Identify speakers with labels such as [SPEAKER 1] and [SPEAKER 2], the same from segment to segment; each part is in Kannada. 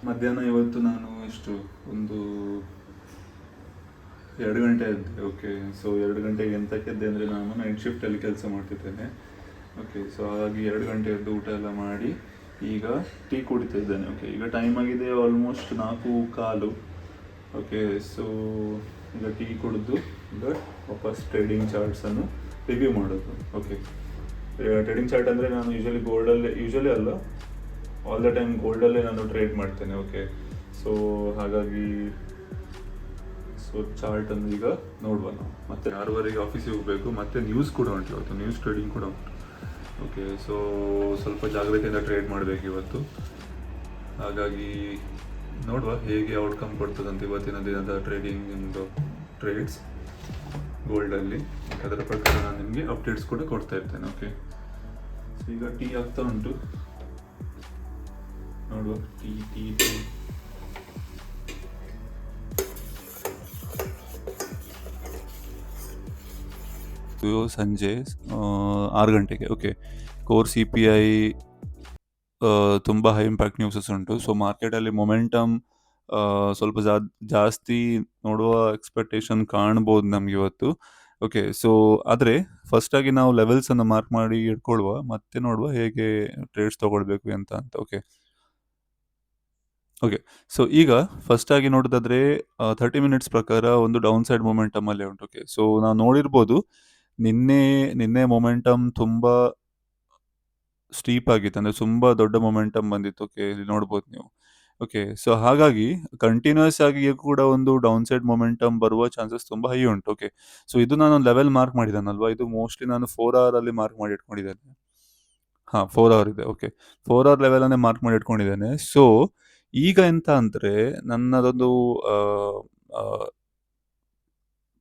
[SPEAKER 1] ಮಧ್ಯಾಹ್ನ ಇವತ್ತು ನಾನು ಒಂದು 2 ಗಂಟೆ ಎದ್ದೆ. ಓಕೆ, ಸೊ 2 ಗಂಟೆಗೆ ಎಂತಕ್ಕೆ ಎದ್ದೆ ಅಂದರೆ ನಾನು ನೈಟ್ ಶಿಫ್ಟಲ್ಲಿ ಕೆಲಸ ಮಾಡ್ತಿದ್ದೇನೆ. ಓಕೆ, ಸೊ ಹಾಗಾಗಿ 2 ಗಂಟೆ ಎದ್ದು ಊಟ ಎಲ್ಲ ಮಾಡಿ ಈಗ ಟೀ ಕುಡಿತಾ ಇದ್ದೇನೆ. ಓಕೆ, ಈಗ ಟೈಮ್ ಆಗಿದೆ ಆಲ್ಮೋಸ್ಟ್ 4:15. ಓಕೆ, ಸೊ ಈಗ ಟೀ ಕುಡಿದು ಈಗ ವಾಪಸ್ ಟ್ರೇಡಿಂಗ್ ಚಾರ್ಟ್ಸನ್ನು ರಿವ್ಯೂ ಮಾಡೋದು. ಓಕೆ, ಟ್ರೇಡಿಂಗ್ ಚಾರ್ಟ್ ಅಂದರೆ ನಾನು ಯೂಶಲಿ ಅಲ್ಲ, ಆಲ್ ದ ಟೈಮ್ ಗೋಲ್ಡಲ್ಲೇ ನಾನು ಟ್ರೇಡ್ ಮಾಡ್ತೇನೆ. ಓಕೆ, ಸೊ ಹಾಗಾಗಿ ಚಾರ್ಟನ್ನು ಈಗ ನೋಡುವ ನಾವು. ಮತ್ತೆ 6:30ಗೆ ಆಫೀಸಿಗೆ ಹೋಗಬೇಕು, ಮತ್ತೆ ನ್ಯೂಸ್ ಕೂಡ ಉಂಟು ಇವತ್ತು, ನ್ಯೂಸ್ ಟ್ರೇಡಿಂಗ್ ಕೂಡ ಉಂಟು. ಓಕೆ, ಸೊ ಸ್ವಲ್ಪ ಜಾಗ್ರತೆಯಿಂದ ಟ್ರೇಡ್ ಮಾಡಬೇಕು ಇವತ್ತು. ಹಾಗಾಗಿ ನೋಡುವ ಹೇಗೆ ಔಟ್ಕಮ್ ಕೊಡ್ತದಂತ ಇವತ್ತಿನ ದಿನದ ಟ್ರೇಡಿಂಗ್ ಟ್ರೇಡ್ಸ್ ಗೋಲ್ಡಲ್ಲಿ. ಅದರ ಪ್ರಕಾರ ನಾನು ನಿಮಗೆ ಅಪ್ಡೇಟ್ಸ್ ಕೂಡ ಕೊಡ್ತಾ ಇರ್ತೇನೆ. ಓಕೆ, ಸೊ ಈಗ ಟೀ ಆಗ್ತಾ ಉಂಟು, ನೋಡುವ. ಟೀ ಟೀ ಟೀ ಸಂಜೆ 6 ಗಂಟೆಗೆ. ಓಕೆ, ಕೋರ್ CPI ತುಂಬ ಹೈ ಇಂಪ್ಯಾಕ್ಟ್ ನ್ಯೂಸಸ್ ಉಂಟು. ಸೊ ಮಾರ್ಕೆಟಲ್ಲಿ ಮೊಮೆಂಟಮ್ ಸ್ವಲ್ಪ ಜಾಸ್ತಿ ನೋಡುವ ಎಕ್ಸ್ಪೆಕ್ಟೇಷನ್ ಕಾಣ್ಬೋದು ನಮ್ಗೆ ಇವತ್ತು. ಓಕೆ, ಸೊ ಆದರೆ ಫಸ್ಟಾಗಿ ನಾವು ಲೆವೆಲ್ಸನ್ನು ಮಾರ್ಕ್ ಮಾಡಿ ಇಟ್ಕೊಳ್ಳುವ, ಮತ್ತೆ ನೋಡುವ ಹೇಗೆ ಟ್ರೇಡ್ಸ್ ತೊಗೊಳ್ಬೇಕು ಅಂತ. ಓಕೆ, ಸೊ ಈಗ ಫಸ್ಟಾಗಿ ನೋಡೋದಾದ್ರೆ 30 ಮಿನಿಟ್ಸ್ ಪ್ರಕಾರ ಒಂದು ಡೌನ್ ಸೈಡ್ ಮೊಮೆಂಟಮ್ ಅಲ್ಲೇ ಉಂಟು. ಓಕೆ, ಸೊ ನಾವು ನೋಡಿರ್ಬೋದು ನಿನ್ನೆ ಮೊಮೆಂಟಮ್ ತುಂಬ ಸ್ಟೀಪ್ ಆಗಿತ್ತು, ಅಂದರೆ ತುಂಬ ದೊಡ್ಡ ಮೊಮೆಂಟಮ್ ಬಂದಿತ್ತು. ಓಕೆ, ಇಲ್ಲಿ ನೋಡ್ಬೋದು ನೀವು. ಓಕೆ, ಸೊ ಹಾಗಾಗಿ ಕಂಟಿನ್ಯೂಸ್ ಆಗಿ ಕೂಡ ಒಂದು ಡೌನ್ ಸೈಡ್ ಮೊಮೆಂಟಮ್ ಬರುವ ಚಾನ್ಸಸ್ ತುಂಬ ಹೈ ಉಂಟು. ಓಕೆ, ಸೊ ಇದು ನಾನು ಲೆವೆಲ್ ಮಾರ್ಕ್ ಮಾಡಿದ್ದಾನಲ್ವಾ, ಇದು ಮೋಸ್ಟ್ಲಿ ನಾನು 4 hour ಅಲ್ಲಿ ಮಾರ್ಕ್ ಮಾಡಿ ಇಟ್ಕೊಂಡಿದ್ದೇನೆ. 4 hour ಇದೆ. ಓಕೆ, 4 hour ಲೆವೆಲನ್ನೇ ಮಾರ್ಕ್ ಮಾಡಿ ಇಟ್ಕೊಂಡಿದ್ದೇನೆ. ಸೊ ಈಗ ಎಂತ ಅಂದರೆ ನನ್ನದೊಂದು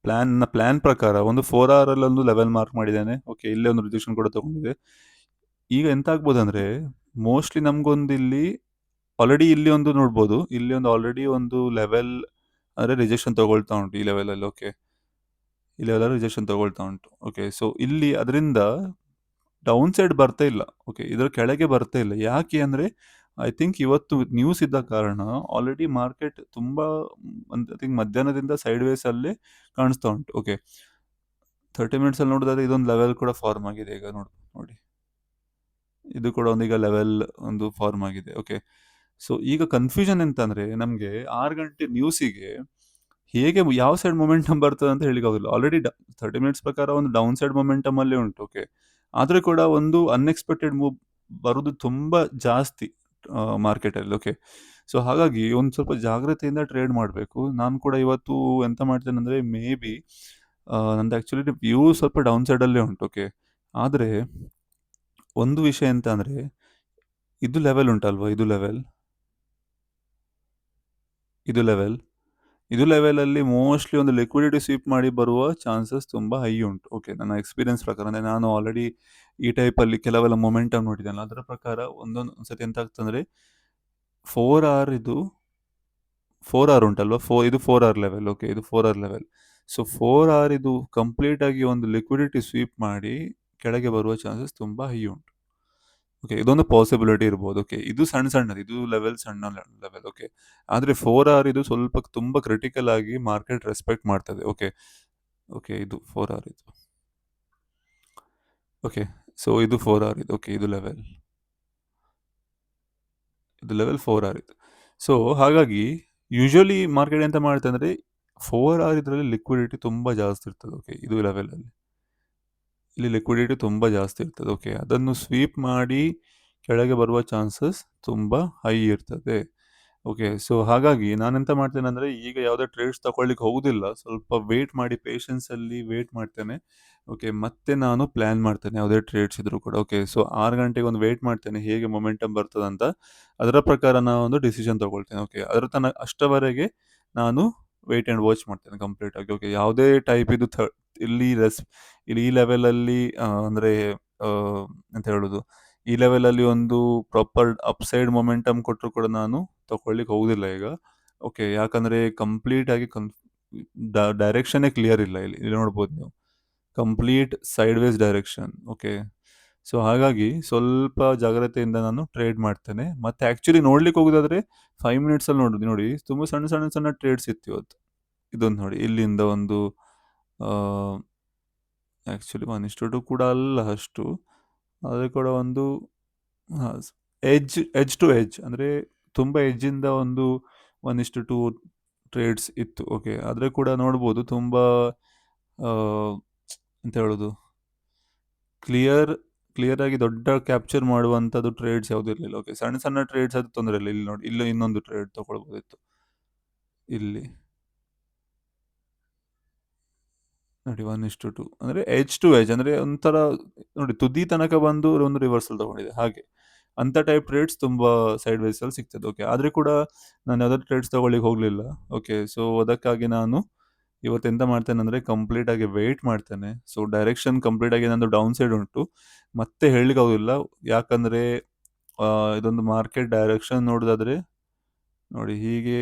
[SPEAKER 1] ಪ್ಲಾನ್ ಪ್ರಕಾರ ಒಂದು 4 hour ಅಲ್ಲಿ ಒಂದು ಲೆವೆಲ್ ಮಾರ್ಕ್ ಮಾಡಿದ್ದೇನೆ. ಓಕೆ, ಇಲ್ಲೇ ಒಂದು ರಿಜೆಕ್ಷನ್ ಕೂಡ ತಗೊಂಡಿದೆ. ಈಗ ಎಂತ ಆಗ್ಬೋದು ಅಂದರೆ ಮೋಸ್ಟ್ಲಿ ನಮಗೊಂದು ಇಲ್ಲಿ ಒಂದು ನೋಡ್ಬೋದು, ಇಲ್ಲಿ ಒಂದು ಆಲ್ರೆಡಿ ಒಂದು ಲೆವೆಲ್ ಅಂದರೆ ರಿಜೆಕ್ಷನ್ ತಗೊಳ್ತಾ ಉಂಟು ಈ ಲೆವೆಲಲ್ಲಿ. ಓಕೆ, ಈ ಲೆವೆಲಲ್ಲಿ ರಿಜೆಕ್ಷನ್ ತಗೊಳ್ತಾ ಉಂಟು. ಓಕೆ, ಸೊ ಇಲ್ಲಿ ಅದರಿಂದ ಡೌನ್ ಸೈಡ್ ಬರ್ತಾ ಇಲ್ಲ. ಓಕೆ, ಇದರ ಕೆಳಗೆ ಬರ್ತಾ ಇಲ್ಲ. ಯಾಕೆ ಅಂದರೆ ಐ ಥಿಂಕ್ ಇವತ್ತು ನ್ಯೂಸ್ ಇದ್ದ ಕಾರಣ ಆಲ್ರೆಡಿ ಮಾರ್ಕೆಟ್ ತುಂಬ ಐ ಥಿಂಕ್ ಮಧ್ಯಾಹ್ನದಿಂದ ಸೈಡ್ ವೇಸ್ ಅಲ್ಲೇ ಕಾಣಿಸ್ತಾ ಉಂಟು. ಓಕೆ, 30 ಮಿನಿಟ್ಸಲ್ಲಿ ನೋಡಿದ್ರೆ ಇದೊಂದು ಲೆವೆಲ್ ಕೂಡ ಫಾರ್ಮ್ ಆಗಿದೆ. ಈಗ ನೋಡಿ, ಇದು ಕೂಡ ಈಗ ಲೆವೆಲ್ ಒಂದು ಫಾರ್ಮ್ ಆಗಿದೆ. ಓಕೆ, ಸೊ ಈಗ ಕನ್ಫ್ಯೂಷನ್ ಎಂತ ಅಂದರೆ ನಮಗೆ 6 ಗಂಟೆ ನ್ಯೂಸಿಗೆ ಹೇಗೆ ಯಾವ ಸೈಡ್ ಮೊಮೆಂಟಮ್ ಬರ್ತದೆ ಅಂತ ಹೇಳಿಕ್ಕಾಗೋದಿಲ್ಲ. ಆಲ್ರೆಡಿ 30 ಮಿನಿಟ್ಸ್ ಪ್ರಕಾರ ಒಂದು ಡೌನ್ ಸೈಡ್ ಮೊಮೆಂಟಮ್ ಅಲ್ಲೇ ಉಂಟು. ಓಕೆ, ಆದರೆ ಕೂಡ ಒಂದು ಅನ್ಎಕ್ಸ್ಪೆಕ್ಟೆಡ್ ಮೂವ್ ಬರೋದು ತುಂಬ ಜಾಸ್ತಿ ಮಾರ್ಕೆಟಲ್ಲಿ. ಓಕೆ, ಸೊ ಹಾಗಾಗಿ ಒಂದು ಸ್ವಲ್ಪ ಜಾಗ್ರತೆಯಿಂದ ಟ್ರೇಡ್ ಮಾಡಬೇಕು. ನಾನು ಕೂಡ ಇವತ್ತು ಎಂತ ಮಾಡ್ತೇನೆ ಅಂದರೆ ಮೇ ಬಿ ನಂದು ಆ್ಯಕ್ಚುಲಿ ವ್ಯೂ ಸ್ವಲ್ಪ ಡೌನ್ ಸೈಡಲ್ಲೇ ಉಂಟು. ಓಕೆ, ಆದರೆ ಒಂದು ವಿಷಯ ಎಂತ ಅಂದರೆ ಇದು ಲೆವೆಲ್ ಉಂಟಲ್ವಾ, ಇದು ಲೆವೆಲಲ್ಲಿ ಮೋಸ್ಟ್ಲಿ ಒಂದು ಲಿಕ್ವಿಡಿಟಿ ಸ್ವೀಪ್ ಮಾಡಿ ಬರುವ ಚಾನ್ಸಸ್ ತುಂಬ ಹೈ ಉಂಟು. ಓಕೆ, ನನ್ನ ಎಕ್ಸ್ಪೀರಿಯನ್ಸ್ ಪ್ರಕಾರ, ಅಂದರೆ ನಾನು ಆಲ್ರೆಡಿ ಈ ಟೈಪಲ್ಲಿ ಕೆಲವೆಲ್ಲ ಮೊಮೆಂಟಮ್ ನೋಡಿದ್ದೇನೆ. ಅದರ ಪ್ರಕಾರ ಒಂದೊಂದು ಸತಿ ಎಂತ ಆಗ್ತಂದರೆ 4 hour ಉಂಟಲ್ವಾ, ಇದು 4 hour ಲೆವೆಲ್. ಓಕೆ, ಇದು 4 hour ಲೆವೆಲ್. ಸೊ 4 hour ಇದು ಕಂಪ್ಲೀಟ್ ಆಗಿ ಒಂದು ಲಿಕ್ವಿಡಿಟಿ ಸ್ವೀಪ್ ಮಾಡಿ ಕೆಳಗೆ ಬರುವ ಚಾನ್ಸಸ್ ತುಂಬ ಹೈ ಉಂಟು. ಓಕೆ, ಇದೊಂದು ಪಾಸಿಬಿಲಿಟಿ ಇರ್ಬೋದು. ಓಕೆ, ಇದು ಸಣ್ಣದು, ಇದು ಸಣ್ಣ ಲೆವೆಲ್. ಓಕೆ, ಆದರೆ 4 hour ಇದು ಸ್ವಲ್ಪ ತುಂಬ ಕ್ರಿಟಿಕಲ್ ಆಗಿ ಮಾರ್ಕೆಟ್ ರೆಸ್ಪೆಕ್ಟ್ ಮಾಡ್ತದೆ. ಓಕೆ, ಇದು 4 hour ಇದು. ಓಕೆ, ಸೊ ಇದು 4 hour ಇದು. ಓಕೆ, ಇದು ಲೆವೆಲ್ 4 hour ಇದು. ಸೊ ಹಾಗಾಗಿ ಯೂಶಲಿ ಮಾರ್ಕೆಟ್ ಎಂತ ಮಾಡುತ್ತೆ ಅಂದರೆ 4 hour ಇದರಲ್ಲಿ ಲಿಕ್ವಿಡಿಟಿ ತುಂಬ ಜಾಸ್ತಿ ಇರ್ತದೆ. ಓಕೆ, ಇದು ಲೆವೆಲಲ್ಲಿ ಇಲ್ಲಿ ಲಿಕ್ವಿಡಿಟಿ ತುಂಬ ಜಾಸ್ತಿ ಇರ್ತದೆ. ಓಕೆ, ಅದನ್ನು ಸ್ವೀಪ್ ಮಾಡಿ ಕೆಳಗೆ ಬರುವ ಚಾನ್ಸಸ್ ತುಂಬ ಹೈ ಇರ್ತದೆ. ಓಕೆ, ಸೊ ಹಾಗಾಗಿ ನಾನೆಂತ ಮಾಡ್ತೇನೆ ಅಂದರೆ ಈಗ ಯಾವುದೇ ಟ್ರೇಡ್ಸ್ ತಗೊಳ್ಳಿಕ್ಕೆ ಹೋಗುದಿಲ್ಲ, ಸ್ವಲ್ಪ ವೇಟ್ ಮಾಡಿ ಪೇಷನ್ಸಲ್ಲಿ ವೇಟ್ ಮಾಡ್ತೇನೆ. ಓಕೆ, ಮತ್ತೆ ನಾನು ಪ್ಲ್ಯಾನ್ ಮಾಡ್ತೇನೆ ಯಾವುದೇ ಟ್ರೇಡ್ಸ್ ಇದ್ರೂ ಕೂಡ. ಓಕೆ, ಸೊ 6 ಗಂಟೆಗೆ ಒಂದು ವೇಟ್ ಮಾಡ್ತೇನೆ ಹೇಗೆ ಮೊಮೆಂಟಮ್ ಬರ್ತದಂತ, ಅದರ ಪ್ರಕಾರ ನಾನು ಒಂದು ಡಿಸಿಷನ್ ತಗೊಳ್ತೇನೆ. ಓಕೆ, ಅದರ ತನಕ ಅಷ್ಟವರೆಗೆ ನಾನು ವೆಯ್ಟ್ ಆ್ಯಂಡ್ ವಾಚ್ ಮಾಡ್ತೇನೆ ಕಂಪ್ಲೀಟ್ ಆಗಿ. ಓಕೆ, ಯಾವುದೇ ಟೈಪ್ ಇದು ಇಲ್ಲಿ ಈ ಲೆವೆಲಲ್ಲಿ ಅಂದರೆ ಎಂತ ಹೇಳೋದು, ಈ ಲೆವೆಲಲ್ಲಿ ಒಂದು ಪ್ರಾಪರ್ ಅಪ್ಸೈಡ್ ಮೊಮೆಂಟಮ್ ಕೊಟ್ಟರು ಕೂಡ ನಾನು ತಗೊಳ್ಳಿಕ್ಕೆ ಹೋಗುದಿಲ್ಲ ಈಗ. ಓಕೆ, ಯಾಕಂದರೆ ಕಂಪ್ಲೀಟ್ ಆಗಿ ಡೈರೆಕ್ಷನ್ನೇ ಕ್ಲಿಯರ್ ಇಲ್ಲ. ಇಲ್ಲಿ ನೋಡ್ಬೋದು ನೀವು, complete sideways direction. Okay, so ಹಾಗಾಗಿ ಸ್ವಲ್ಪ ಜಾಗ್ರತೆಯಿಂದ ನಾನು ಟ್ರೇಡ್ ಮಾಡ್ತೇನೆ. ಮತ್ತೆ ಆ್ಯಕ್ಚುಲಿ ನೋಡ್ಲಿಕ್ಕೆ ಹೋಗೋದಾದ್ರೆ 5 ಮಿನಿಟ್ಸಲ್ಲಿ ನೋಡೋದು ನೋಡಿ ತುಂಬ ಸಣ್ಣ ಸಣ್ಣ ಸಣ್ಣ ಟ್ರೇಡ್ಸ್ ಇತ್ತು ಇವತ್ತು. ಇದೊಂದು ನೋಡಿ ಇಲ್ಲಿಂದ ಒಂದು ಆ್ಯಕ್ಚುಲಿ 1:2 ಕೂಡ ಅಲ್ಲ ಅಷ್ಟು. ಅದು ಕೂಡ ಒಂದು ಎಡ್ಜ್ ಟು ಎಡ್ಜ್ ಅಂದರೆ ತುಂಬ ಎಡ್ಜಿಂದ ಒಂದು 1:2 ಟ್ರೇಡ್ಸ್ ಇತ್ತು. ಓಕೆ, ಆದರೆ ಕೂಡ ನೋಡ್ಬೋದು ತುಂಬ ಎಂತ ಹೇಳೋದು, ಕ್ಲಿಯರ್ ಆಗಿ ದೊಡ್ಡ ಕ್ಯಾಪ್ಚರ್ ಮಾಡುವಂಥದ್ದು ಟ್ರೇಡ್ಸ್ ಯಾವುದೂ ಇರಲಿಲ್ಲ. ಓಕೆ, ಸಣ್ಣ ಸಣ್ಣ ಟ್ರೇಡ್ಸ್ ಅದು ತೊಂದರೆ ಇಲ್ಲ. ಇಲ್ಲಿ ನೋಡಿ, ಇಲ್ಲಿ ಇನ್ನೊಂದು ಟ್ರೇಡ್ ತಗೊಳ್ಬೋದಿತ್ತು. ಇಲ್ಲಿ ನೋಡಿ 1:2 ಅಂದರೆ ಎಡ್ಜ್ ಟು ಎಡ್ಜ್ ಅಂದರೆ ಒಂಥರ ನೋಡಿ ತುದಿ ತನಕ ಬಂದು ಒಂದು ರಿವರ್ಸಲ್ ತಗೊಂಡಿದೆ ಹಾಗೆ. ಅಂಥ ಟೈಪ್ ಟ್ರೇಡ್ಸ್ ತುಂಬ ಸೈಡ್ ವೈಸಲ್ಲಿ ಸಿಗ್ತದೆ. ಓಕೆ, ಆದರೆ ಕೂಡ ನಾನು ಯಾವುದಾದ್ರು ಟ್ರೇಡ್ಸ್ ತಗೊಳ್ಳಿಕ್ಕೆ ಹೋಗಲಿಲ್ಲ. ಓಕೆ, ಸೊ ಅದಕ್ಕಾಗಿ ನಾನು ಇವತ್ತೆಂತ ಮಾಡ್ತೇನೆ ಅಂದರೆ ಕಂಪ್ಲೀಟಾಗಿ ವೆಯ್ಟ್ ಮಾಡ್ತೇನೆ. ಸೊ ಡೈರೆಕ್ಷನ್ ಕಂಪ್ಲೀಟಾಗಿ ನಂದು ಡೌನ್ ಸೈಡ್ ಉಂಟು, ಮತ್ತೆ ಹೇಳಲಿಕ್ಕೆ ಆಗೋದಿಲ್ಲ. ಯಾಕಂದರೆ ಇದೊಂದು ಮಾರ್ಕೆಟ್ ಡೈರೆಕ್ಷನ್ ನೋಡೋದಾದರೆ ನೋಡಿ ಹೀಗೆ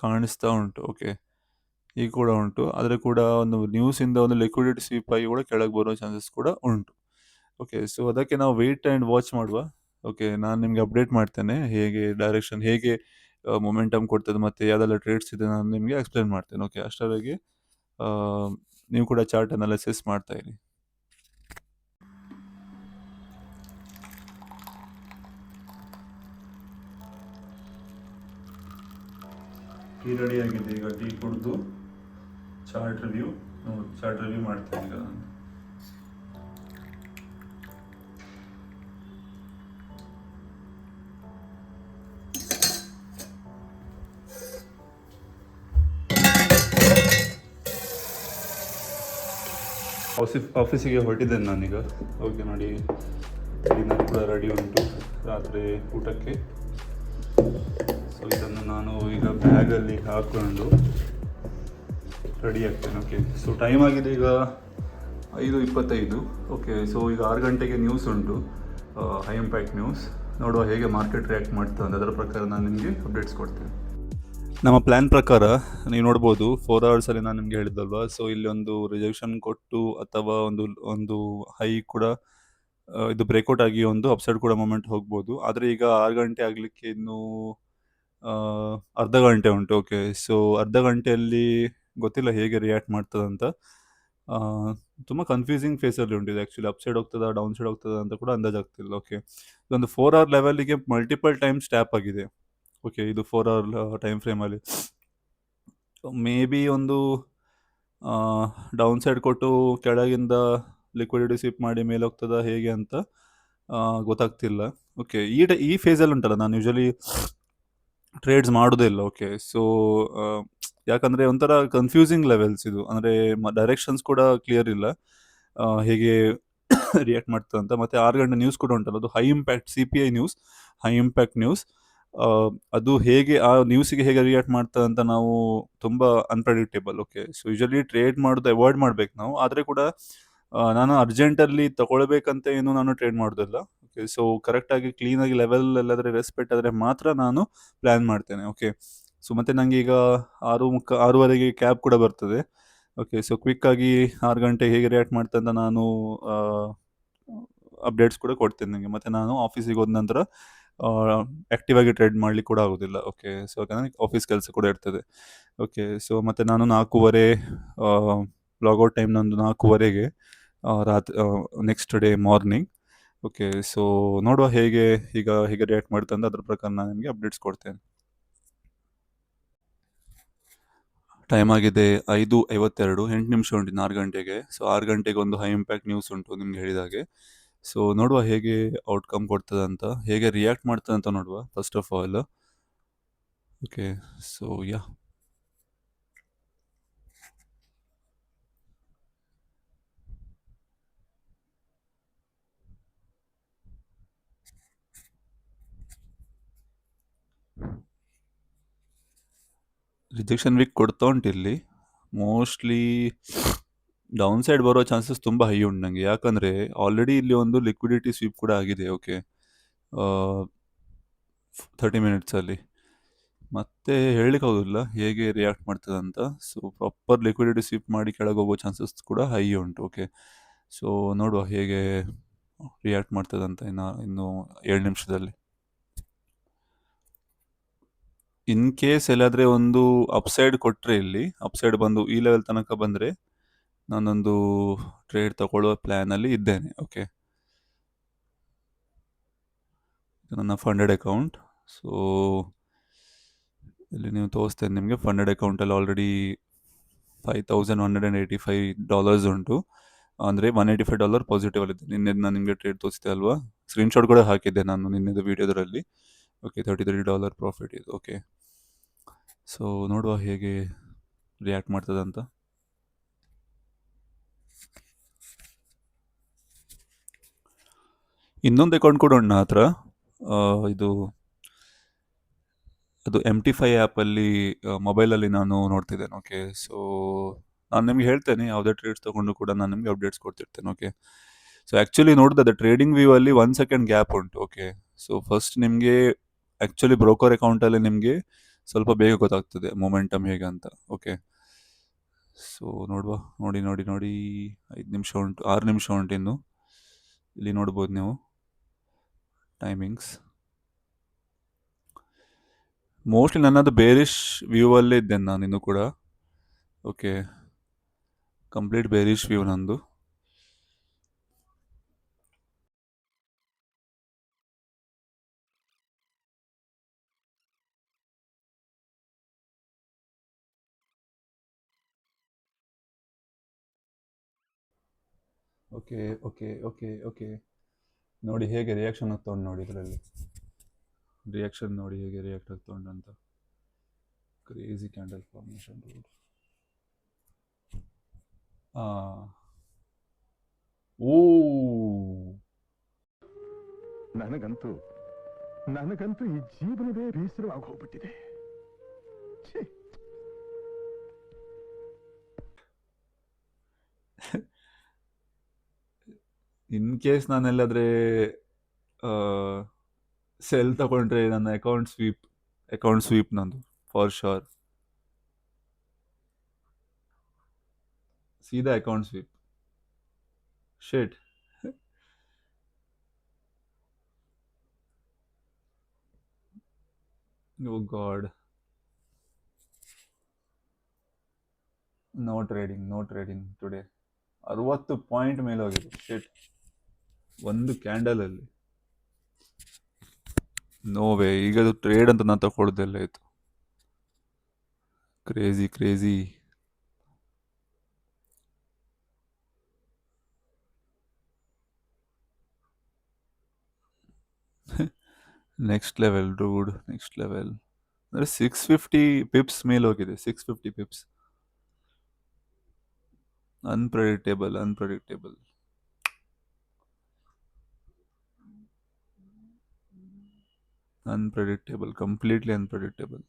[SPEAKER 1] ಕಾಣಿಸ್ತಾ ಉಂಟು. ಓಕೆ, ಈಗ ಕೂಡ ಉಂಟು, ಆದರೆ ಕೂಡ ಒಂದು ನ್ಯೂಸಿಂದ ಒಂದು ಲಿಕ್ವಿಡಿಟಿ ಸ್ವೀಪ್ ಆಗಿ ಕೂಡ ಕೆಳಗೆ ಬರೋ ಚಾನ್ಸಸ್ ಕೂಡ ಉಂಟು. ಓಕೆ, ಸೊ ಅದಕ್ಕೆ ನಾವು ವೆಯ್ಟ್ ಆ್ಯಂಡ್ ವಾಚ್ ಮಾಡುವ. ಓಕೆ, ನಾನು ನಿಮಗೆ ಅಪ್ಡೇಟ್ ಮಾಡ್ತೇನೆ ಹೇಗೆ ಡೈರೆಕ್ಷನ್, ಹೇಗೆ ಮೊಮೆಂಟಮ್ ಕೊಡ್ತದೆ, ಮತ್ತು ಯಾವುದೆಲ್ಲ ಟ್ರೇಡ್ಸ್ ಇದೆ ನಾನು ನಿಮಗೆ ಎಕ್ಸ್ಪ್ಲೇನ್ ಮಾಡ್ತೇನೆ. ಓಕೆ, ಅಷ್ಟರವರೆಗೆ ನೀವು ಕೂಡ ಚಾರ್ಟ್ ಅನಾಲಿಸಿಸ್ ಮಾಡ್ತಾ ಇರಿ. ಟೀ ರೆಡಿ ಆಗಿದೆ. ಈಗ ಟೀ ಕುಡಿದು ಚಾರ್ಟ್ ರಿವ್ಯೂ ಮಾಡ್ತೇನೆ ಈಗ ನಾನು. ಆಫೀಸಿಗೆ ಹೊರಟಿದ್ದೇನೆ ನಾನೀಗ. ಓಕೆ ನೋಡಿ, ಡಿನ್ನರ್ ಕೂಡ ರೆಡಿ ಉಂಟು ರಾತ್ರಿ ಊಟಕ್ಕೆ. ಸೊ ಇದನ್ನು ನಾನು ಈಗ ಬ್ಯಾಗಲ್ಲಿ ಹಾಕ್ಕೊಂಡು ರೆಡಿ ಆಗ್ತೇನೆ. ಓಕೆ, ಸೊ ಟೈಮ್ ಆಗಿದೆ ಈಗ 5:25. ಓಕೆ, ಸೊ ಈಗ 6 ಗಂಟೆಗೆ ನ್ಯೂಸ್ ಉಂಟು, ಹೈ ಇಂಪ್ಯಾಕ್ಟ್ ನ್ಯೂಸ್. ನೋಡುವ ಹೇಗೆ ಮಾರ್ಕೆಟ್ ರಿಯಾಕ್ಟ್ ಮಾಡ್ತದೆ ಅಂತ. ಅದರ ಪ್ರಕಾರ ನಾನು ನಿಮಗೆ ಅಪ್ಡೇಟ್ಸ್ ಕೊಡ್ತೇನೆ. ನಮ್ಮ ಪ್ಲ್ಯಾನ್ ಪ್ರಕಾರ ನೀವು ನೋಡ್ಬೋದು 4 ಅವರ್ಸಲ್ಲಿ ನಾನು ನಿಮಗೆ ಹೇಳಿದ್ದಲ್ವ. ಸೊ ಇಲ್ಲಿ ಒಂದು ರಿಜೆಕ್ಷನ್ ಕೊಟ್ಟು ಅಥವಾ ಒಂದು ಹೈ ಕೂಡ ಇದು ಬ್ರೇಕ್ಔಟ್ ಆಗಿ ಒಂದು ಅಪ್ಸೈಡ್ ಕೂಡ ಮೂಮೆಂಟ್ ಹೋಗ್ಬೋದು. ಆದರೆ ಈಗ 6 ಗಂಟೆ ಆಗಲಿಕ್ಕೆ ಇನ್ನೂ ಅರ್ಧ ಗಂಟೆ ಉಂಟು. ಓಕೆ, ಸೊ ಅರ್ಧ ಗಂಟೆಯಲ್ಲಿ ಗೊತ್ತಿಲ್ಲ ಹೇಗೆ ರಿಯಾಕ್ಟ್ ಮಾಡ್ತದಂತ. ತುಂಬ ಕನ್ಫ್ಯೂಸಿಂಗ್ ಫೇಸಲ್ಲಿ ಉಂಟಿದೆ ಆ್ಯಕ್ಚುಲಿ. ಅಪ್ಸೈಡ್ ಹೋಗ್ತದ, ಡೌನ್ ಸೈಡ್ ಹೋಗ್ತದ ಅಂತ ಕೂಡ ಅಂದಾಜಾಗ್ತಿಲ್ಲ. ಓಕೆ, ಇದೊಂದು 4 ಅವರ್ ಲೆವೆಲಿಗೆ ಮಲ್ಟಿಪಲ್ ಟೈಮ್ಸ್ ಟ್ಯಾಪ್ ಆಗಿದೆ. ಓಕೆ, ಇದು 4 ಅವರ್ ಟೈಮ್ ಫ್ರೇಮಲ್ಲಿ ಮೇ ಬಿ ಒಂದು ಡೌನ್ ಸೈಡ್ ಕೊಟ್ಟು ಕೆಳಗಿಂದ ಲಿಕ್ವಿಡಿಟಿ ಸ್ವೀಪ್ ಮಾಡಿ ಮೇಲೆ ಹೋಗ್ತದ ಹೇಗೆ ಅಂತ ಗೊತ್ತಾಗ್ತಿಲ್ಲ. ಓಕೆ, ಈ ಫೇಸಲ್ಲಿ ಉಂಟಲ್ಲ ನಾನು ಯೂಶಲಿ ಟ್ರೇಡ್ಸ್ ಮಾಡೋದೇ ಇಲ್ಲ. ಓಕೆ, ಸೊ ಯಾಕಂದರೆ ಒಂಥರ ಕನ್ಫ್ಯೂಸಿಂಗ್ ಲೆವೆಲ್ಸ್ ಇದು, ಅಂದರೆ ಡೈರೆಕ್ಷನ್ಸ್ ಕೂಡ ಕ್ಲಿಯರ್ ಇಲ್ಲ ಹೇಗೆ ರಿಯಾಕ್ಟ್ ಮಾಡ್ತದೆ ಅಂತ. ಮತ್ತು 6 ಗಂಟೆ ನ್ಯೂಸ್ ಕೂಡ ಉಂಟಲ್ಲ, ಅದು high impact CPI news, high impact news. ಅದು ಹೇಗೆ ಆ ನ್ಯೂಸಿಗೆ ಹೇಗೆ ರಿಯಾಕ್ಟ್ ಮಾಡ್ತದೆ ಅಂತ ನಾವು ತುಂಬ unpredictable. Okay, so usually trade ಮಾಡೋದು ಅವಾಯ್ಡ್ ಮಾಡ್ಬೇಕು ನಾವು. ಆದರೆ ಕೂಡ ನಾನು ಅರ್ಜೆಂಟಲ್ಲಿ ತಗೊಳ್ಬೇಕಂತ ಏನು ನಾನು ಟ್ರೇಡ್ ಮಾಡೋದಿಲ್ಲ. ಓಕೆ, ಸೊ ಕರೆಕ್ಟಾಗಿ ಕ್ಲೀನಾಗಿ ಲೆವೆಲ್ ಎಲ್ಲಾದರೆ ರೆಸ್ಪೆಕ್ಟ್ ಆದರೆ ಮಾತ್ರ ನಾನು ಪ್ಲ್ಯಾನ್ ಮಾಡ್ತೇನೆ. ಓಕೆ, ಸೊ ಮತ್ತು ನನಗೆ ಈಗ 6:30ಗೆ ಕ್ಯಾಬ್ ಕೂಡ ಬರ್ತದೆ. ಓಕೆ, ಸೊ ಕ್ವಿಕ್ಕಾಗಿ 6 ಗಂಟೆಗೆ ಹೇಗೆ ರಿಯಾಕ್ಟ್ ಮಾಡ್ತದೆ ಅಂತ ನಾನು ಅಪ್ಡೇಟ್ಸ್ ಕೂಡ ಕೊಡ್ತೇನೆ ನನಗೆ. ಮತ್ತು ನಾನು ಆಫೀಸಿಗೆ ಹೋದ ನಂತರ ಆ್ಯಕ್ಟಿವ್ ಆಗಿ ಟ್ರೇಡ್ ಮಾಡಲಿಕ್ಕೆ ಕೂಡ ಆಗೋದಿಲ್ಲ. ಓಕೆ, ಸೊ ಯಾಕಂದರೆ ಆಫೀಸ್ ಕೆಲಸ ಕೂಡ ಇರ್ತದೆ. ಓಕೆ, ಸೊ ಮತ್ತು ನಾನು 4:30 ಲಾಗೌಟ್ ಟೈಮ್ ನಂದು 4:30ಗೆ ರಾತ್ರಿ next day morning. Okay, so ನೋಡುವ ಹೇಗೆ ರಿಯಾಕ್ಟ್ ಮಾಡ್ತಂತ, ಅದ್ರ ಪ್ರಕಾರ ನಾನು ನಿಮಗೆ ಅಪ್ಡೇಟ್ಸ್ ಕೊಡ್ತೇನೆ. ಟೈಮ್ ಆಗಿದೆ 5:52, 8 ನಿಮಿಷ ಉಂಟು 6 ಗಂಟೆಗೆ. ಸೊ 6 ಗಂಟೆಗೆ ಒಂದು ಹೈ ಇಂಪ್ಯಾಕ್ಟ್ ನ್ಯೂಸ್ ಉಂಟು ನಿಮ್ಗೆ ಹೇಳಿದಾಗೆ. ಸೊ ನೋಡುವ ಹೇಗೆ ಔಟ್ಕಮ್ ಕೊಡ್ತದೆ ಅಂತ, ಹೇಗೆ ರಿಯಾಕ್ಟ್ ಮಾಡ್ತದೆ ಅಂತ ನೋಡುವ first of all. Okay, so rejection weak ಕೊಡ್ತಾ ಉಂಟು ಇಲ್ಲಿ. ಮೋಸ್ಟ್ಲಿ ಡೌನ್ ಸೈಡ್ ಬರೋ ಚಾನ್ಸಸ್ ತುಂಬ ಹೈ ಉಂಟು ನನಗೆ, ಯಾಕಂದರೆ ಆಲ್ರೆಡಿ ಇಲ್ಲಿ ಒಂದು ಲಿಕ್ವಿಡಿಟಿ ಸ್ವೀಪ್ ಕೂಡ ಆಗಿದೆ. ಓಕೆ, 30 ಮಿನಿಟ್ಸಲ್ಲಿ ಮತ್ತೆ ಹೇಳಲಿಕ್ಕೆ ಆಗೋದಿಲ್ಲ ಹೇಗೆ ರಿಯಾಕ್ಟ್ ಮಾಡ್ತದೆ ಅಂತ. ಸೊ ಪ್ರಾಪರ್ ಲಿಕ್ವಿಡಿಟಿ ಸ್ವೀಪ್ ಮಾಡಿ ಕೆಳಗೆ ಹೋಗೋ ಚಾನ್ಸಸ್ ಕೂಡ ಹೈ ಉಂಟು. ಓಕೆ, ಸೊ ನೋಡುವ ಹೇಗೆ ರಿಯಾಕ್ಟ್ ಮಾಡ್ತದಂತ ಇನ್ನು 7 ನಿಮಿಷದಲ್ಲಿ. ಇನ್ ಕೇಸ್ ಎಲ್ಲಾದರೆ ಒಂದು ಅಪ್ಸೈಡ್ ಕೊಟ್ಟರೆ, ಇಲ್ಲಿ ಅಪ್ಸೈಡ್ ಬಂದು ಈ ಲೆವೆಲ್ ತನಕ ಬಂದರೆ ನಾನೊಂದು ಟ್ರೇಡ್ ತಗೊಳ್ಳುವ ಪ್ಲ್ಯಾನಲ್ಲಿ ಇದ್ದೇನೆ. ಓಕೆ, ನನ್ನ ಫಂಡೆಡ್ ಅಕೌಂಟ್. ಸೊ ಇಲ್ಲಿ ನೀವು ತೋರಿಸ್ತೇನೆ ನಿಮಗೆ. ಫಂಡೆಡ್ ಅಕೌಂಟಲ್ಲಿ ಆಲ್ರೆಡಿ $5,185 ಉಂಟು. ಅಂದರೆ $185 ಪಾಸಿಟಿವ್ ಅಲ್ಲಿದೆ. ನಿನ್ನೆ ನಾನು ನಿಮಗೆ ಟ್ರೇಡ್ ತೋರಿಸಿದೆ ಅಲ್ವಾ, ಸ್ಕ್ರೀನ್ಶಾಟ್ ಕೂಡ ಹಾಕಿದ್ದೆ ನಾನು ನಿನ್ನೆದು ವೀಡಿಯೋದರಲ್ಲಿ. ಓಕೆ, $33 ಪ್ರಾಫಿಟ್ ಇದು. ಓಕೆ, ಸೊ ನೋಡುವ ಹೇಗೆ ರಿಯಾಕ್ಟ್ ಮಾಡ್ತದಂತ. ಇನ್ನೊಂದು ಅಕೌಂಟ್ ಕೂಡ ಉಂಟು ನನ್ನ ಹತ್ರ. ಇದು ಅದು MT5 ಆ್ಯಪಲ್ಲಿ ಮೊಬೈಲಲ್ಲಿ ನಾನು ನೋಡ್ತಿದ್ದೇನೆ. ಓಕೆ, ಸೊ ನಾನು ನಿಮ್ಗೆ ಹೇಳ್ತೇನೆ, ಯಾವುದೇ ಟ್ರೇಡ್ಸ್ ತೊಗೊಂಡು ಕೂಡ ನಾನು ನಿಮಗೆ ಅಪ್ಡೇಟ್ಸ್ ಕೊಡ್ತಿರ್ತೇನೆ. ಓಕೆ, ಸೊ ಆ್ಯಕ್ಚುಲಿ ನೋಡಿದ್ರೆ ಟ್ರೇಡಿಂಗ್ ವ್ಯೂ ಅಲ್ಲಿ 1 ಸೆಕೆಂಡ್ ಗ್ಯಾಪ್ ಉಂಟು. ಓಕೆ, ಸೊ ಫಸ್ಟ್ ನಿಮಗೆ ಆ್ಯಕ್ಚುಲಿ ಬ್ರೋಕರ್ ಅಕೌಂಟಲ್ಲಿ ನಿಮಗೆ ಸ್ವಲ್ಪ ಬೇಗ ಗೊತ್ತಾಗ್ತದೆ ಮೊಮೆಂಟಮ್ ಹೇಗೆ ಅಂತ. ಓಕೆ, ಸೊ ನೋಡುವ. ನೋಡಿ 5 ನಿಮಿಷ ಉಂಟು, 6 ನಿಮಿಷ ಉಂಟು ಇನ್ನು. ಇಲ್ಲಿ ನೋಡ್ಬೋದು ನೀವು ಟೈಮಿಂಗ್ಸ್. ಮೋಸ್ಟ್ಲಿ ನನ್ನದು ಬೇರಿಶ್ ವ್ಯೂ ಅಲ್ಲೇ ಇದ್ದೇನೆ ನಾನು ಇನ್ನು ಕೂಡ. ಓಕೆ, ಕಂಪ್ಲೀಟ್ ಬೇರಿಶ್ ವ್ಯೂ ನಂದು. ಓಕೆ ಓಕೆ ಓಕೆ ಓಕೆ, ನೋಡಿ ಹೇಗೆ ರಿಯಾಕ್ಷನ್ ಆಗ್ತಾ ಉಂಟು ನೋಡಿ. ಇದರಲ್ಲಿ ರಿಯಾಕ್ಷನ್ ನೋಡಿ ಹೇಗೆ ರಿಯಾಕ್ಟ್ ಆಗ್ತಾ ಉಂಟು ಅಂತ. Crazy candle formation. ಓ,
[SPEAKER 2] ನನಗಂತೂ ಈ ಜೀವನವೇ ಬೇಸರವಾಗಿ ಹೋಗ್ಬಿಟ್ಟಿದೆ.
[SPEAKER 1] ಇನ್ ಕೇಸ್ ನಾನೆಲ್ಲಾದರೆ ಸೆಲ್ ತಗೊಂಡ್ರೆ ನನ್ನ ಅಕೌಂಟ್ ಸ್ವೀಪ್ ನಂದು ಫಾರ್ ಶೋರ್. ಸೀದಾ account sweep. Shit. Oh God, no trading today. 60 point ಮೇಲೆ ಹೋಗಿದೆ. ಶೇಟ್, ಒಂದು ಕ್ಯಾಂಡಲಲ್ಲಿ. ನೋವೇ, ಈಗ ಅದು ಟ್ರೇಡ್ ಅಂತ ನಾನು ತಗೊಳ್ಳೋದೆಲ್ಲ ಆಯಿತು. Crazy. Next level dude, next level. ಅಂದರೆ 650 ಪಿಪ್ಸ್ ಮೇಲೆ ಹೋಗಿದೆ. 650 ಪಿಪ್ಸ್. Unpredictable, completely unpredictable.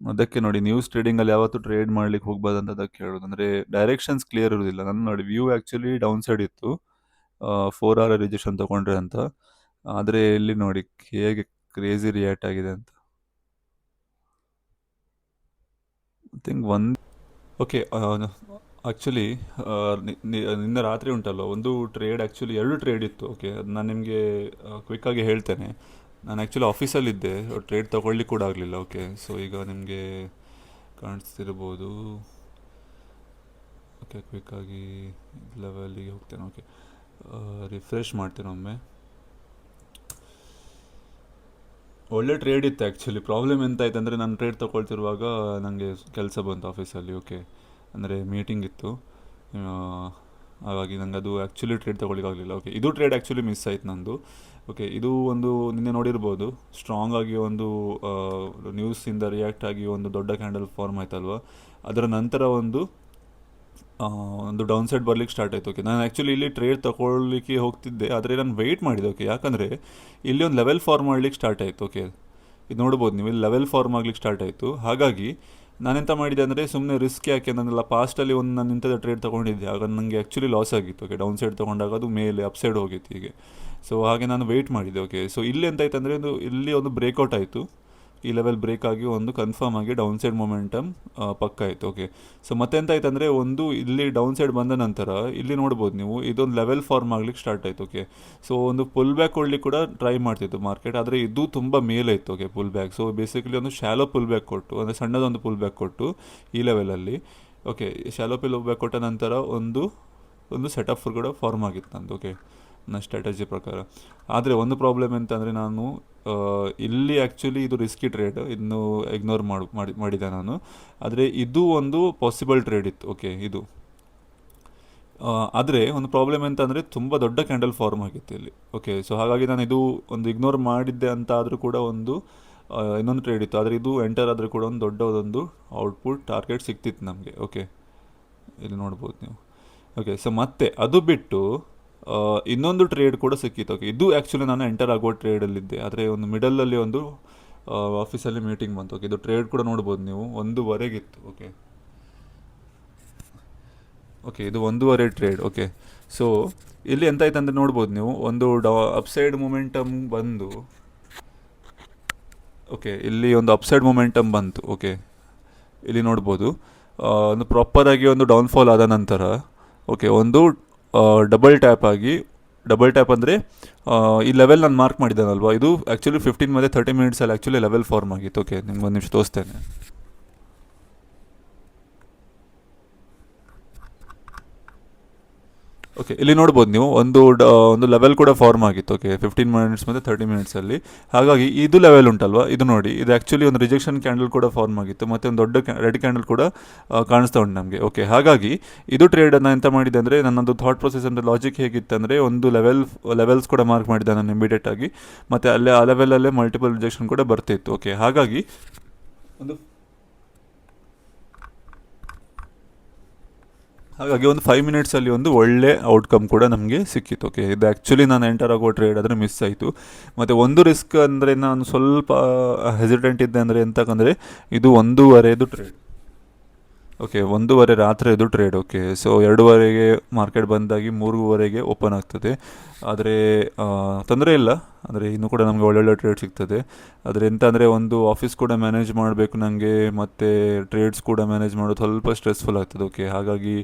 [SPEAKER 1] ಅದಕ್ಕೆ ನೋಡಿ, ನ್ಯೂಸ್ ಟ್ರೇಡಿಂಗಲ್ಲಿ ಯಾವತ್ತೂ ಟ್ರೇಡ್ ಮಾಡ್ಲಿಕ್ಕೆ ಹೋಗ್ಬಾರ್ದು ಅಂತ ಅದಕ್ಕೆ ಹೇಳೋದು. ಅಂದರೆ ಡೈರೆಕ್ಷನ್ಸ್ ಕ್ಲಿಯರ್ ಇರೋದಿಲ್ಲ. ನನ್ನ ನೋಡಿ ವ್ಯೂ ಆ್ಯಕ್ಚುಲಿ ಡೌನ್ ಸೈಡ್ ಇತ್ತು 4 hour ರಿಜೆಕ್ಷನ್ ತೊಗೊಂಡ್ರೆ ಅಂತ. ಆದರೆ ಇಲ್ಲಿ ನೋಡಿ ಹೇಗೆ ಕ್ರೇಜಿ ರಿಯಾಕ್ಟ್ ಆಗಿದೆ ಅಂತ. ಐ ಥಿಂಕ್ ಓಕೆ, ಆ್ಯಕ್ಚುಲಿ ನಿನ್ನೆ ರಾತ್ರಿ ಉಂಟಲ್ಲ, ಒಂದು ಟ್ರೇಡ್, ಆ್ಯಕ್ಚುಲಿ 2 ಟ್ರೇಡ್ ಇತ್ತು. ಓಕೆ, ಅದು ನಾನು ನಿಮಗೆ ಕ್ವಿಕ್ಕಾಗಿ ಹೇಳ್ತೇನೆ. ನಾನು ಆ್ಯಕ್ಚುಲಿ ಆಫೀಸಲ್ಲಿದ್ದೆ, ಟ್ರೇಡ್ ತೊಗೊಳ್ಲಿಕ್ಕೆ ಕೂಡ ಆಗಲಿಲ್ಲ. ಓಕೆ, ಸೊ ಈಗ ನಿಮಗೆ ಕಾಣಿಸ್ತಿರ್ಬೋದು. ಓಕೆ, ಕ್ವಿಕ್ಕಾಗಿ ಲೆವೆಲ್ಲಿಗೆ ಹೋಗ್ತೇನೆ. ಓಕೆ, ರಿಫ್ರೆಶ್ ಮಾಡ್ತೇನೆ ಒಮ್ಮೆ. ಒಳ್ಳೆ ಟ್ರೇಡ್ ಇತ್ತು ಆ್ಯಕ್ಚುಲಿ. ಪ್ರಾಬ್ಲಮ್ ಎಂತ ಆಯ್ತು ಅಂದರೆ, ನಾನು ಟ್ರೇಡ್ ತೊಗೊಳ್ತಿರುವಾಗ ನನಗೆ ಕೆಲಸ ಬಂತು ಆಫೀಸಲ್ಲಿ. ಓಕೆ, ಅಂದರೆ ಮೀಟಿಂಗ್ ಇತ್ತು. ಹಾಗಾಗಿ ನನಗೆ ಅದು ಆ್ಯಕ್ಚುಲಿ ಟ್ರೇಡ್ ತೊಗೊಳ್ಳಿಕ್ಕಾಗಲಿಲ್ಲ. ಓಕೆ, ಇದು ಟ್ರೇಡ್ ಆ್ಯಕ್ಚುಲಿ ಮಿಸ್ ಆಯ್ತು ನಂದು. ಓಕೆ, ಇದು ಒಂದು ನಿನ್ನೆ ನೋಡಿರ್ಬೋದು, ಸ್ಟ್ರಾಂಗ್ ಆಗಿ ಒಂದು ನ್ಯೂಸಿಂದ ರಿಯಾಕ್ಟ್ ಆಗಿ ಒಂದು ದೊಡ್ಡ ಕ್ಯಾಂಡಲ್ ಫಾರ್ಮ್ ಆಯ್ತಲ್ವ. ಅದರ ನಂತರ ಒಂದು ಡೌನ್ ಸೈಡ್ ಬರ್ಲಿಕ್ಕೆ ಸ್ಟಾರ್ಟ್ ಆಯಿತು. ಓಕೆ, ನಾನು ಆ್ಯಕ್ಚುಲಿ ಇಲ್ಲಿ ಟ್ರೇಡ್ ತೊಗೊಳ್ಲಿಕ್ಕೆ ಹೋಗ್ತಿದ್ದೆ, ಆದರೆ ನಾನು ವೆಯ್ಟ್ ಮಾಡಿದೆ. ಓಕೆ, ಯಾಕಂದರೆ ಇಲ್ಲಿ ಒಂದು ಲೆವೆಲ್ ಫಾರ್ಮ್ ಮಾಡ್ಲಿಕ್ಕೆ ಸ್ಟಾರ್ಟ್ ಆಯಿತು. ಓಕೆ, ಇದು ನೋಡ್ಬೋದು ನೀವು, ಇಲ್ಲಿ ಲೆವೆಲ್ ಫಾರ್ಮ್ ಆಗ್ಲಿಕ್ಕೆ ಸ್ಟಾರ್ಟ್ ಆಯಿತು. ಹಾಗಾಗಿ ನಾನೆಂತ ಮಾಡಿದೆ ಅಂದರೆ, ಸುಮ್ಮನೆ ರಿಸ್ಕ್ ಯಾಕೆ, ನಾನೆಲ್ಲ ಪಾಸ್ಟಲ್ಲಿ ಒಂದು ನಾನು ಇಂಥದ್ದು ಟ್ರೇಡ್ ತೊಗೊಂಡಿದ್ದೆ, ಆಗ ನನಗೆ ಆ್ಯಕ್ಚುಲಿ ಲಾಸ್ ಆಗಿತ್ತು. ಓಕೆ, ಡೌನ್ ಸೈಡ್ ತೊಗೊಂಡಾಗ ಅದು ಮೇಲೆ ಅಪ್ ಸೈಡ್ ಹೋಗಿತ್ತು ಹೀಗೆ. ಸೊ ಹಾಗೆ ನಾನು ವೆಯ್ಟ್ ಮಾಡಿದೆ. ಓಕೆ, ಸೊ ಇಲ್ಲಿ ಎಂತಾಯ್ತು ಅಂದರೆ, ಇಲ್ಲಿ ಒಂದು ಬ್ರೇಕ್ಔಟ್ ಆಯಿತು. ಈ ಲೆವೆಲ್ ಬ್ರೇಕ್ ಆಗಿ ಒಂದು ಕನ್ಫರ್ಮ್ ಆಗಿ ಡೌನ್ ಸೈಡ್ ಮೊಮೆಂಟಮ್ ಪಕ್ಕ ಆಯಿತು. ಓಕೆ, ಸೊ ಮತ್ತೆಂತ ಆಯ್ತು ಅಂದರೆ ಒಂದು ಇಲ್ಲಿ ಡೌನ್ ಸೈಡ್ ಬಂದ ನಂತರ ಇಲ್ಲಿ ನೋಡ್ಬೋದು ನೀವು ಇದೊಂದು ಲೆವೆಲ್ ಫಾರ್ಮ್ ಆಗ್ಲಿಕ್ಕೆ ಸ್ಟಾರ್ಟ್ ಆಯಿತು. ಓಕೆ, ಸೊ ಒಂದು ಪುಲ್ ಬ್ಯಾಕ್ ಕೊಡ್ಲಿಕ್ಕೆ ಕೂಡ ಟ್ರೈ ಮಾಡ್ತಿತ್ತು ಮಾರ್ಕೆಟ್, ಆದರೆ ಇದು ತುಂಬ ಮೇಲೆ ಇತ್ತು. Okay, pull back, so basically ಒಂದು ಶಾಲೋ ಪುಲ್ ಬ್ಯಾಕ್ ಕೊಟ್ಟು, ಅಂದರೆ ಸಣ್ಣದೊಂದು ಪುಲ್ ಬ್ಯಾಕ್ ಕೊಟ್ಟು ಈ ಲೆವೆಲಲ್ಲಿ. ಓಕೆ, ಶಾಲೋ ಪುಲ್ ಬ್ಯಾಕ್ ಕೊಟ್ಟ ನಂತರ ಒಂದು ಸೆಟಪ್ ಕೂಡ ಫಾರ್ಮ್ ಆಗಿತ್ತು ನಂದು. ಓಕೆ, ನನ್ನ ಸ್ಟ್ರಾಟಜಿ ಪ್ರಕಾರ. ಆದರೆ ಒಂದು ಪ್ರಾಬ್ಲಮ್ ಎಂತಂದರೆ ನಾನು ಇಲ್ಲಿ ಆ್ಯಕ್ಚುಲಿ ಇದು ರಿಸ್ಕಿ ಟ್ರೇಡ್, ಇದನ್ನು ಇಗ್ನೋರ್ ಮಾಡಿದೆ ನಾನು. ಆದರೆ ಇದು ಒಂದು ಪಾಸಿಬಲ್ ಟ್ರೇಡ್ ಇತ್ತು. ಓಕೆ, ಇದು ಆದರೆ ಒಂದು ಪ್ರಾಬ್ಲಮ್ ಎಂತಂದರೆ ತುಂಬ ದೊಡ್ಡ ಕ್ಯಾಂಡಲ್ ಫಾರ್ಮ್ ಆಗಿತ್ತು ಇಲ್ಲಿ. ಓಕೆ, ಸೊ ಹಾಗಾಗಿ ನಾನು ಇದು ಒಂದು ಇಗ್ನೋರ್ ಮಾಡಿದ್ದೆ ಅಂತ ಆದರೂ ಕೂಡ ಒಂದು ಇನ್ನೊಂದು ಟ್ರೇಡ್ ಇತ್ತು, ಆದರೆ ಇದು ಎಂಟರ್ ಆದರೆ ಕೂಡ ಒಂದು ದೊಡ್ಡದೊಂದು ಔಟ್ಪುಟ್ ಟಾರ್ಗೆಟ್ ಸಿಕ್ತಿತ್ತು ನಮಗೆ. ಓಕೆ, ಇಲ್ಲಿ ನೋಡ್ಬೋದು ನೀವು. ಓಕೆ, ಸೊ ಮತ್ತೆ ಅದು ಬಿಟ್ಟು ಇನ್ನೊಂದು ಟ್ರೇಡ್ ಕೂಡ ಸಿಕ್ಕಿತ್ತು. ಓಕೆ, ಇದು ಆ್ಯಕ್ಚುಲಿ ನಾನು ಎಂಟರ್ ಆಗೋ ಟ್ರೇಡಲ್ಲಿದ್ದೆ, ಆದರೆ ಒಂದು ಮಿಡಲಲ್ಲಿ ಒಂದು ಆಫೀಸಲ್ಲಿ ಮೀಟಿಂಗ್ ಬಂತು. ಓಕೆ, ಇದು ಟ್ರೇಡ್ ಕೂಡ ನೋಡ್ಬೋದು ನೀವು 1:15 ಓಕೆ ಓಕೆ, ಇದು 1:15 ಟ್ರೇಡ್. ಓಕೆ, ಸೊ ಇಲ್ಲಿ ಎಂತ ಆಯ್ತು ಅಂದರೆ ನೋಡ್ಬೋದು ನೀವು ಒಂದು ಅಪ್ಸೈಡ್ ಮೊಮೆಂಟಮ್ ಬಂದು. ಓಕೆ, ಇಲ್ಲಿ ಒಂದು ಅಪ್ಸೈಡ್ ಮೊಮೆಂಟಮ್ ಬಂತು. ಓಕೆ, ಇಲ್ಲಿ ನೋಡ್ಬೋದು ಒಂದು ಪ್ರಾಪರಾಗಿ ಒಂದು ಡೌನ್ಫಾಲ್ ಆದ ನಂತರ ಓಕೆ ಒಂದು ಡಬಲ್ ಟ್ಯಾಪ್ ಅಂದರೆ ಈ ಲೆವೆಲ್ ನಾನು ಮಾರ್ಕ್ ಮಾಡಿದ್ದಾನಲ್ವಾ, ಇದು ಆ್ಯಕ್ಚುಲಿ 15 ಮತ್ತು 30 ಮಿನಿಟ್ಸಲ್ಲಿ ಆ್ಯಕ್ಚುಲಿ ಲೆವೆಲ್ ಫಾರ್ಮ್ ಆಗಿತ್ತು. ಓಕೆ, ನಿಮ್ಗೆ ಒಂದು ನಿಮಿಷ ತೋರಿಸ್ತೇನೆ. ಓಕೆ, ಇಲ್ಲಿ ನೋಡ್ಬೋದು ನೀವು ಒಂದು ಲೆವೆಲ್ ಕೂಡ ಫಾರ್ಮ್ ಆಗಿತ್ತು. ಓಕೆ, 15 ಮಿನಿಟ್ಸ್ ಮತ್ತು 30 ಮಿನಿಟ್ಸಲ್ಲಿ. ಹಾಗಾಗಿ ಇದು ಲೆವೆಲ್ ಉಂಟಲ್ವಾ, ಇದು ನೋಡಿ, ಇದು ಆ್ಯಕ್ಚುಲಿ ಒಂದು ರಿಜೆಕ್ಷನ್ ಕ್ಯಾಂಡಲ್ ಕೂಡ ಫಾರ್ಮ್ ಆಗಿತ್ತು, ಮತ್ತು ಒಂದು ದೊಡ್ಡ ರೆಡ್ ಕ್ಯಾಂಡಲ್ ಕೂಡ ಕಾಣಿಸ್ತಾ ಉಂಟು ನಮಗೆ. ಓಕೆ, ಹಾಗಾಗಿ ಇದು ಟ್ರೇಡನ್ನು ಎಂತ ಮಾಡಿದೆ ಅಂದರೆ, ನನ್ನದು ಥಾಟ್ ಪ್ರೊಸೆಸ್ ಅಂದರೆ ಲಾಜಿಕ್ ಹೇಗಿತ್ತು ಅಂದರೆ, ಒಂದು ಲೆವೆಲ್ಸ್ ಕೂಡ ಮಾರ್ಕ್ ಮಾಡಿದ್ದೆ ನಾನು ಇಮಿಡಿಯೇಟಾಗಿ, ಮತ್ತು ಅಲ್ಲೇ ಆ ಲೆವೆಲಲ್ಲೇ ಮಲ್ಟಿಪಲ್ ರಿಜೆಕ್ಷನ್ ಕೂಡ ಬರ್ತಿತ್ತು. ಓಕೆ, ಹಾಗಾಗಿ ಒಂದು 5 ಮಿನಿಟ್ಸಲ್ಲಿ ಒಂದು ಒಳ್ಳೆ ಔಟ್ಕಮ್ ಕೂಡ ನಮಗೆ ಸಿಕ್ಕಿತ್ತು. ಓಕೆ, ಇದು ಆ್ಯಕ್ಚುಲಿ ನಾನು ಎಂಟರ್ ಆಗೋ ಟ್ರೇಡ್ ಆದರೆ ಮಿಸ್ ಆಯಿತು. ಮತ್ತು ಒಂದು ರಿಸ್ಕ್ ಅಂದರೆ ನಾನು ಸ್ವಲ್ಪ ಹೆಸಿಟೆಂಟ್ ಇದ್ದೆ ಅಂದರೆ ಎಂತಕ್ಕಂದರೆ, ಇದು 1:15 ಟ್ರೇಡ್. ಓಕೆ, 1:15 ರಾತ್ರಿದು ಟ್ರೇಡ್. ಓಕೆ, ಸೊ 2:15ಗೆ ಮಾರ್ಕೆಟ್ ಬಂದಾಗಿ 3:15ಗೆ ಓಪನ್ ಆಗ್ತದೆ. ಆದರೆ ತೊಂದರೆ ಇಲ್ಲ, ಅಂದರೆ ಇನ್ನೂ ಕೂಡ ನಮಗೆ ಒಳ್ಳೊಳ್ಳೆ ಟ್ರೇಡ್ ಸಿಗ್ತದೆ. ಆದರೆ ಎಂತ ಅಂದರೆ ಒಂದು ಆಫೀಸ್ ಕೂಡ ಮ್ಯಾನೇಜ್ ಮಾಡಬೇಕು ನನಗೆ, ಮತ್ತು ಟ್ರೇಡ್ಸ್ ಕೂಡ ಮ್ಯಾನೇಜ್ ಮಾಡೋದು ಸ್ವಲ್ಪ ಸ್ಟ್ರೆಸ್ಫುಲ್ ಆಗ್ತದೆ. ಓಕೆ, ಹಾಗಾಗಿ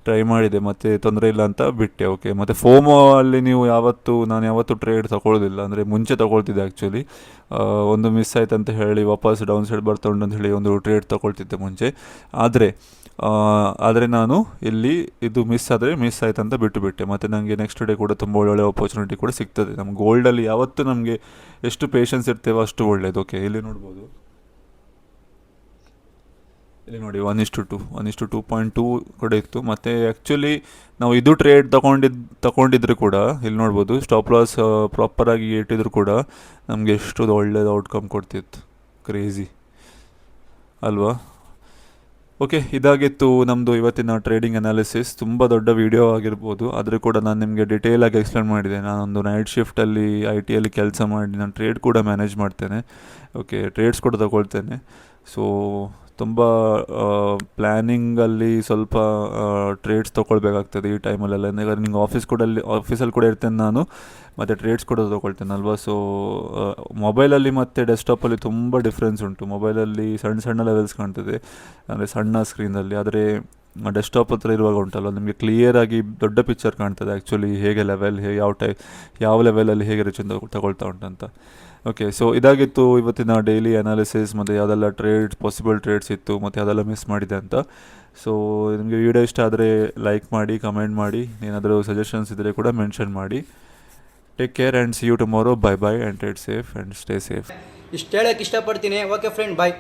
[SPEAKER 1] ಟ್ರೈ ಮಾಡಿದೆ, ಮತ್ತು ತೊಂದರೆ ಇಲ್ಲ ಅಂತ ಬಿಟ್ಟೆ. ಓಕೆ, ಮತ್ತು ಫೋಮೋ ಅಲ್ಲಿ ನಾನು ಯಾವತ್ತೂ ಟ್ರೇಡ್ ತಗೊಳ್ಳೋದಿಲ್ಲ, ಅಂದರೆ ಮುಂಚೆ ತಗೊಳ್ತಿದ್ದೆ ಆ್ಯಕ್ಚುಲಿ. ಒಂದು ಮಿಸ್ ಆಯ್ತು ಅಂತ ಹೇಳಿ ವಾಪಸ್ ಡೌನ್ ಸೈಡ್ ಬರ್ತಾ ಉಂಟು ಅಂತ ಹೇಳಿ ಒಂದು ಟ್ರೇಡ್ ತಗೊಳ್ತಿದ್ದೆ ಮುಂಚೆ. ಆದರೆ ನಾನು ಇಲ್ಲಿ ಇದು ಮಿಸ್ ಆಯ್ತು ಅಂತ ಬಿಟ್ಟುಬಿಟ್ಟೆ. ಮತ್ತು ನನಗೆ ನೆಕ್ಸ್ಟ್ ಡೇ ಕೂಡ ತುಂಬ ಒಳ್ಳೆ ಆಪರ್ಚುನಿಟಿ ಕೂಡ ಸಿಗ್ತದೆ. ನಮ್ಮ ಗೋಲ್ಡಲ್ಲಿ ಯಾವತ್ತೂ ನಮಗೆ ಎಷ್ಟು ಪೇಷನ್ಸ್ ಇರ್ತೇವೋ ಅಷ್ಟು ಒಳ್ಳೆಯದು. ಓಕೆ, ಇಲ್ಲಿ ನೋಡ್ಬೋದು, ಇಲ್ಲಿ ನೋಡಿ 1:2 ಕೂಡ ಇತ್ತು. ಮತ್ತು ಆ್ಯಕ್ಚುಲಿ ನಾವು ಇದು ಟ್ರೇಡ್ ತಗೊಂಡಿದ್ರು ಕೂಡ ಇಲ್ಲಿ ನೋಡ್ಬೋದು, ಸ್ಟಾಪ್ ಲಾಸ್ ಪ್ರಾಪರಾಗಿ ಇಟ್ಟಿದ್ರು ಕೂಡ ನಮಗೆ ಎಷ್ಟು ಒಳ್ಳೆಯದು ಔಟ್ಕಮ್ ಕೊಡ್ತಿತ್ತು. ಕ್ರೇಜಿ ಅಲ್ವಾ? ಓಕೆ, ಇದಾಗಿತ್ತು ನಮ್ಮದು ಇವತ್ತಿನ ಟ್ರೇಡಿಂಗ್ ಅನಾಲಿಸಿಸ್. ತುಂಬ ದೊಡ್ಡ ವಿಡಿಯೋ ಆಗಿರ್ಬೋದು, ಆದರೂ ಕೂಡ ನಾನು ನಿಮಗೆ ಡಿಟೇಲಾಗಿ ಎಕ್ಸ್ಪ್ಲೇನ್ ಮಾಡಿದೆ. ನಾನೊಂದು ನೈಟ್ ಶಿಫ್ಟಲ್ಲಿ IT ಕೆಲಸ ಮಾಡಿ ನಾನು ಟ್ರೇಡ್ ಕೂಡ ಮ್ಯಾನೇಜ್ ಮಾಡ್ತೇನೆ. ಓಕೆ, ಟ್ರೇಡ್ಸ್ ಕೂಡ ತಗೊಳ್ತೇನೆ. ಸೊ ತುಂಬ ಪ್ಲ್ಯಾನಿಂಗಲ್ಲಿ ಸ್ವಲ್ಪ ಟ್ರೇಡ್ಸ್ ತೊಗೊಳ್ಬೇಕಾಗ್ತದೆ ಈ ಟೈಮಲ್ಲೆಲ್ಲ. ಯಾಕಂದರೆ ನಿಂಗೆ ಆಫೀಸಲ್ಲಿ ಕೂಡ ಇರ್ತೇನೆ ನಾನು, ಮತ್ತು ಟ್ರೇಡ್ಸ್ ಕೂಡ ತೊಗೊಳ್ತೇನಲ್ವ. ಸೊ ಮೊಬೈಲಲ್ಲಿ ಮತ್ತು ಡೆಸ್ಕ್ಟಾಪಲ್ಲಿ ತುಂಬ ಡಿಫ್ರೆನ್ಸ್ ಉಂಟು. ಮೊಬೈಲಲ್ಲಿ ಸಣ್ಣ ಲೆವೆಲ್ಸ್ ಕಾಣ್ತದೆ, ಅಂದರೆ ಸಣ್ಣ ಸ್ಕ್ರೀನಲ್ಲಿ. ಆದರೆ ಡೆಸ್ಕ್ಟಾಪ್ ಹತ್ರ ಇರುವಾಗ ಉಂಟಲ್ಲ, ನಿಮಗೆ ಕ್ಲಿಯರಾಗಿ ದೊಡ್ಡ ಪಿಕ್ಚರ್ ಕಾಣ್ತದೆ ಆ್ಯಕ್ಚುಲಿ, ಹೇಗೆ ಲೆವೆಲ್ ಯಾವ ಲೆವೆಲಲ್ಲಿ ಹೇಗೆ ರಿಚ್ ತಗೊಳ್ತಾ ಉಂಟಂತ. ಓಕೆ, ಸೊ ಇದಾಗಿತ್ತು ಇವತ್ತಿನ ಡೈಲಿ ಅನಾಲಿಸಿಸ್, ಮತ್ತು ಯಾವುದೆಲ್ಲ ಪಾಸಿಬಲ್ ಟ್ರೇಡ್ಸ್ ಇತ್ತು, ಮತ್ತು ಯಾವುದೆಲ್ಲ ಮಿಸ್ ಮಾಡಿದೆ ಅಂತ. ಸೊ ನಿಮಗೆ ವಿಡಿಯೋ ಇಷ್ಟ ಆದರೆ ಲೈಕ್ ಮಾಡಿ, ಕಮೆಂಟ್ ಮಾಡಿ, ಏನಾದರೂ ಸಜೆಷನ್ಸ್ ಇದ್ದರೆ ಕೂಡ ಮೆನ್ಷನ್ ಮಾಡಿ. Take care and see you tomorrow. Bye and trade safe and stay safe.
[SPEAKER 3] ಇಷ್ಟು ಹೇಳೋಕ್ಕೆ ಇಷ್ಟಪಡ್ತೀನಿ. ಓಕೆ ಫ್ರೆಂಡ್, ಬಾಯ್.